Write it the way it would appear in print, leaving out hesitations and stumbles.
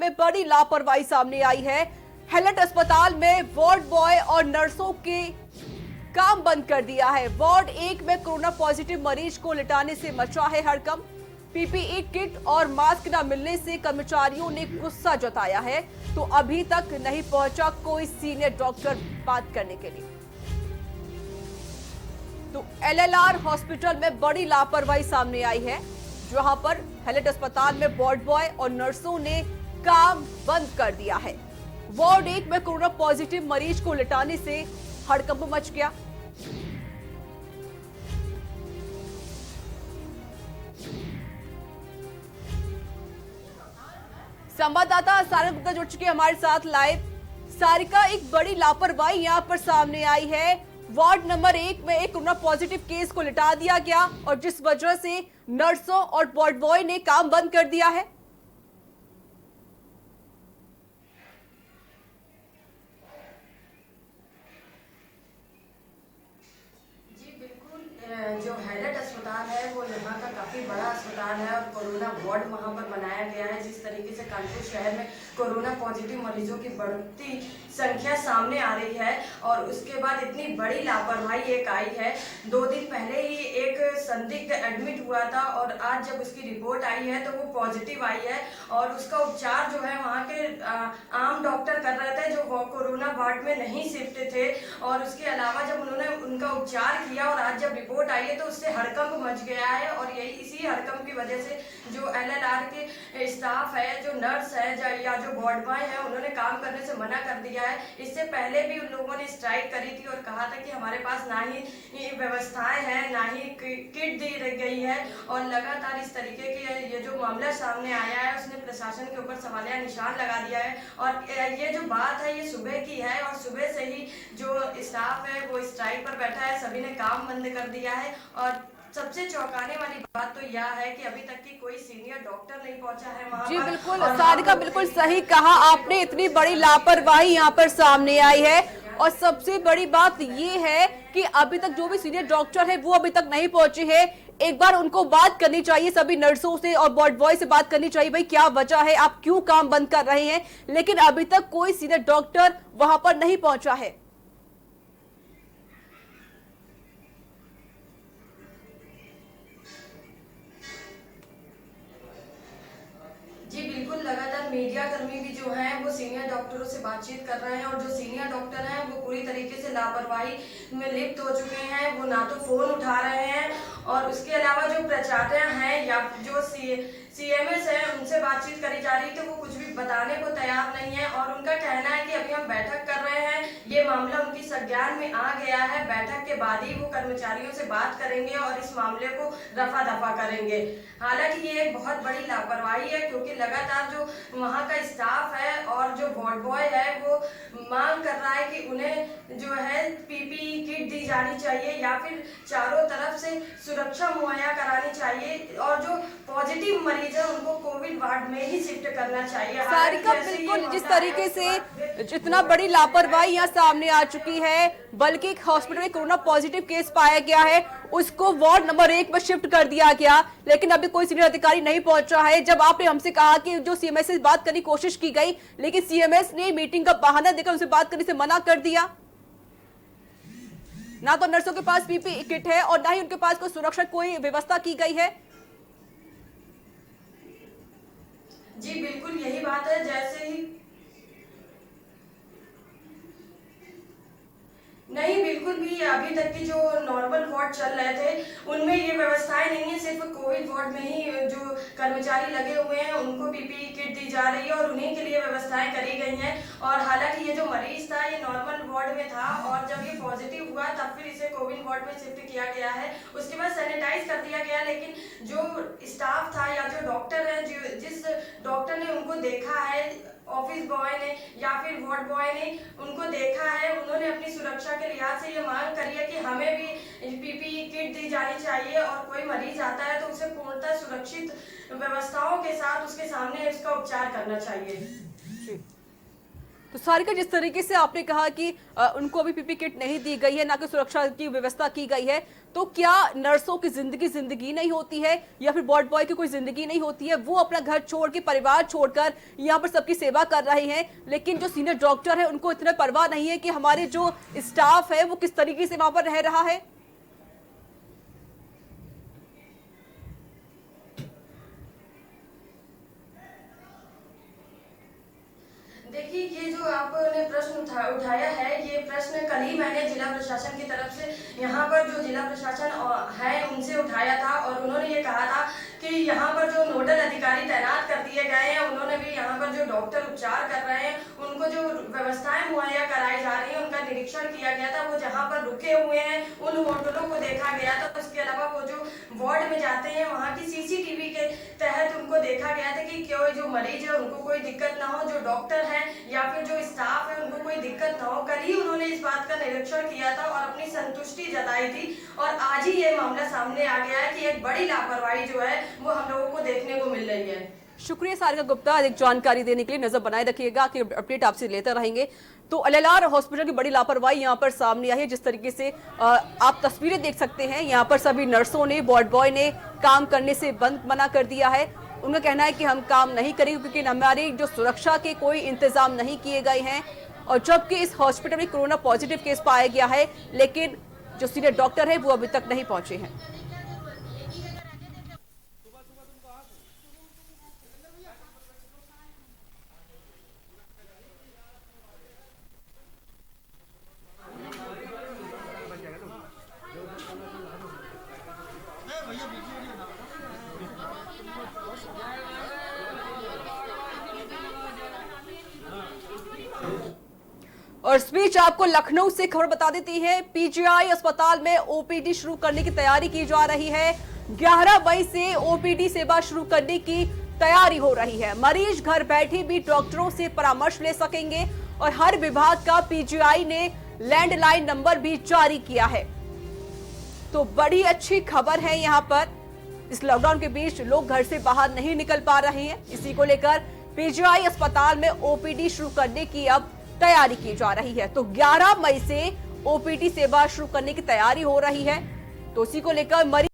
में बड़ी लापरवाही सामने आई है। हैलट अस्पताल में वार्ड बॉय और नर्सों के काम बंद कर दिया है। वार्ड 1 में कोरोना पॉजिटिव मरीज को लिटाने से मचा है हड़कंप। पीपीई किट और मास्क न मिलने से कर्मचारियों ने गुस्सा जताया है, तो अभी तक नहीं पहुंचा कोई सीनियर डॉक्टर बात करने के लिए। तो एलएलआर हॉस्पिटल में बड़ी लापरवाही सामने आई है, जहां पर हैलट अस्पताल में वार्ड बॉय और नर्सों ने काम बंद कर दिया है। वार्ड 1 में कोरोना पॉजिटिव मरीज को लिटाने से हड़कंप मच गया। संवाददाता सारिका गुप्ता जुड़ चुके हमारे साथ लाइव। सारिका, एक बड़ी लापरवाही यहां पर सामने आई है। वार्ड नंबर 1 में एक कोरोना पॉजिटिव केस को लिटा दिया गया और जिस वजह से नर्सों और वार्ड बॉय ने काम बंद कर दिया है। जो हैलट अस्पताल है वो यहाँ का काफ़ी बड़ा अस्पताल है और कोरोना वार्ड वहाँ पर बनाया गया है। जिस तरीके से कानपुर शहर में कोरोना पॉजिटिव मरीजों की बढ़ती संख्या सामने आ रही है और उसके बाद इतनी बड़ी लापरवाही एक आई है। 2 दिन पहले ही एक संदिग्ध एडमिट हुआ था और आज जब उसकी रिपोर्ट आई है तो वो पॉजिटिव आई है और उसका उपचार जो है वहाँ के आम डॉक्टर कर रहे थे, जो वो कोरोना वार्ड में नहीं शिफ्ट थे। और उसके अलावा जब उन्होंने उनका उपचार किया और आज जब रिपोर्ट आई है तो उससे हड़कंप मच गया है। और यही इसी हड़कंप की वजह से जो एलएलआर के स्टाफ है, जो नर्स है या जो वार्ड बॉय है, उन्होंने काम करने से मना कर दिया है। इससे पहले भी उन लोगों ने स्ट्राइक करी थी और कहा था कि हमारे पास ना ही व्यवस्थाएं हैं, ना ही किट दी गई है। और लगातार इस तरीके के ये जो मामला सामने आया है उसने प्रशासन के ऊपर सवालिया निशान लगा दिया है। और ये जो बात है ये सुबह की है और सुबह से ही जो स्टाफ है वो स्ट्राइक पर बैठा है, सभी ने काम बंद कर दिया है। और सबसे चौंकाने वाली बात तो यह है कि अभी तक की कोई सीनियर डॉक्टर नहीं पहुंचा है वहां पर। जी बिल्कुल सारिका, बिल्कुल सही कहा आपने। इतनी बड़ी लापरवाही यहाँ पर सामने आई है और सबसे बड़ी बात ये है कि अभी तक जो भी सीनियर डॉक्टर है वो अभी तक नहीं पहुंचे हैं। एक बार उनको बात करनी चाहिए, सभी नर्सों से और वार्ड बॉय से बात करनी चाहिए, भाई क्या वजह है, आप क्यों काम बंद कर रहे हैं। लेकिन अभी तक कोई सीनियर डॉक्टर वहां पर नहीं पहुंचा है। जी बिल्कुल, लगातार मीडिया कर्मी भी जो हैं वो सीनियर डॉक्टरों से बातचीत कर रहे हैं और जो सीनियर डॉक्टर हैं वो पूरी तरीके से लापरवाही में लिप्त हो चुके हैं। वो ना तो फोन उठा रहे हैं और उसके अलावा जो प्राचार्य हैं या जो सीएमएस है उनसे बातचीत करी जा रही थी, वो कुछ भी बताने को तैयार नहीं है। और उनका कहना है कि अभी हम बैठक कर रहे हैं, ये मामला उनकी संज्ञान में आ गया है, बैठक के बाद ही वो कर्मचारियों से बात करेंगे और इस मामले को रफा दफा करेंगे। हालांकि ये एक बहुत बड़ी लापरवाही है क्योंकि लगातार जो वहाँ का स्टाफ है और जो वार्ड बॉय है वो मांग कर रहा है कि उन्हें जो है पीपीई किट दी जानी चाहिए या फिर चारों तरफ से सुरक्षा मुहैया करानी चाहिए और जो पॉजिटिव मरीज है उनको कोविड वार्ड में ही शिफ्ट करना चाहिए। सारिका, बिल्कुल जिस तरीके से जितना बड़ी लापरवाही यहाँ सामने आ चुकी है, बल्कि एक हॉस्पिटल में कोरोना पॉजिटिव केस पाया गया है, उसको वार्ड नंबर 1 में शिफ्ट कर दिया गया, लेकिन अभी कोई सीनियर अधिकारी नहीं पहुंचा है। जब आपने हमसे कहा कि जो सीएमएस से बात करने की कोशिश की गई, लेकिन सीएमएस ने मीटिंग का बहाना देकर उनसे बात करने से मना कर दिया। ना तो नर्सों के पास पीपीई किट है और ना ही उनके पास कोई सुरक्षा कोई व्यवस्था की गई है। जी बिल्कुल यही बात है। जैसे ही नहीं, बिल्कुल भी अभी तक की जो नॉर्मल वार्ड चल रहे थे उनमें ये व्यवस्थाएं नहीं है। सिर्फ कोविड वार्ड में ही जो कर्मचारी लगे हुए हैं उनको पीपीई किट दी जा रही है और उन्हीं के लिए व्यवस्थाएं करी गई हैं। और हालांकि ये जो मरीज था ये नॉर्मल वार्ड में था और जब ये पॉजिटिव हुआ तब फिर इसे कोविड वार्ड में शिफ्ट किया गया है। उसके बाद सैनिटाइज कर दिया गया, लेकिन जो स्टाफ था या जो डॉक्टर है, जिस डॉक्टर ने उनको देखा है, ऑफिस बॉय ने या फिर वार्ड बॉय ने उनको देखा है, उन्होंने अपनी सुरक्षा के लिहाज से ये मांग करी है कि हमें भी पीपीई किट दी जानी चाहिए और कोई मरीज आता है तो उसे पूर्णतः सुरक्षित व्यवस्थाओं के साथ उसके सामने उसका उपचार करना चाहिए। तो सारिका, जिस तरीके से आपने कहा कि उनको अभी पीपी किट नहीं दी गई है, ना कि सुरक्षा की व्यवस्था की गई है, तो क्या नर्सों की जिंदगी नहीं होती है या फिर वार्ड बॉय की कोई जिंदगी नहीं होती है? वो अपना घर छोड़ के, परिवार छोड़कर यहाँ पर सबकी सेवा कर रहे हैं, लेकिन जो सीनियर डॉक्टर है उनको इतना परवाह नहीं है कि हमारे जो स्टाफ है वो किस तरीके से वहां पर रह रहा है। देखिए, ये जो आपने प्रश्न उठाया है, ये प्रश्न कल ही मैंने जिला प्रशासन की तरफ से यहाँ पर जो जिला प्रशासन है उनसे उठाया था, और उन्होंने ये कहा था कि यहाँ पर जो नोडल अधिकारी तैनात कर दिए गए हैं, उन्होंने भी यहाँ पर जो डॉक्टर उपचार कर रहे हैं उनको जो व्यवस्थाएं मुहैया कराई जा रही हैं उनका निरीक्षण किया गया था। वो जहाँ पर रुके हुए हैं उन होटलों को देखा गया था। उसके अलावा वो जो वार्ड में जाते हैं वहाँ की सीसीटीवी के तहत उनको देखा गया था कि कोई जो मरीज है उनको कोई दिक्कत ना हो, जो डॉक्टर है या फिर जो स्टाफ है उनको कोई दिक्कत ना हो। कल ही उन्होंने इस बात का निरीक्षण किया था और अपनी संतुष्टि जताई थी, और आज ही ये मामला सामने आ गया है कि एक बड़ी लापरवाही जो है वो हम लोगों को देखने को मिल रही है। शुक्रिया सारिका गुप्ता, अधिक जानकारी देने के लिए। नजर बनाए रखिएगा कि अपडेट आपसे लेते रहेंगे। तो LLR हॉस्पिटल की बड़ी लापरवाही यहाँ पर सामने आई है। जिस तरीके से आप तस्वीरें देख सकते हैं, यहाँ पर सभी नर्सों ने, वार्ड बॉय ने काम करने से मना कर दिया है। उनका कहना है कि हम काम नहीं करेंगे क्योंकि हमारी जो सुरक्षा के कोई इंतजाम नहीं किए गए हैं, और जबकि इस हॉस्पिटल में कोरोना पॉजिटिव केस पाया गया है, लेकिन जो सीनियर डॉक्टर है वो अभी तक नहीं पहुंचे हैं। और इस बीच आपको लखनऊ से खबर बता देती है, पीजीआई अस्पताल में ओपीडी शुरू करने की तैयारी की जा रही है। 11 मई से ओपीडी सेवा शुरू करने की तैयारी हो रही है। मरीज घर बैठे भी डॉक्टरों से परामर्श ले सकेंगे, और हर विभाग का पीजीआई ने लैंडलाइन नंबर भी जारी किया है। तो बड़ी अच्छी खबर है। यहाँ पर इस लॉकडाउन के बीच लोग घर से बाहर नहीं निकल पा रहे हैं, इसी को लेकर पीजीआई अस्पताल में ओपीडी शुरू करने की अब तैयारी की जा रही है। तो 11 मई से ओपीडी सेवा शुरू करने की तैयारी हो रही है, तो उसी को लेकर मरीज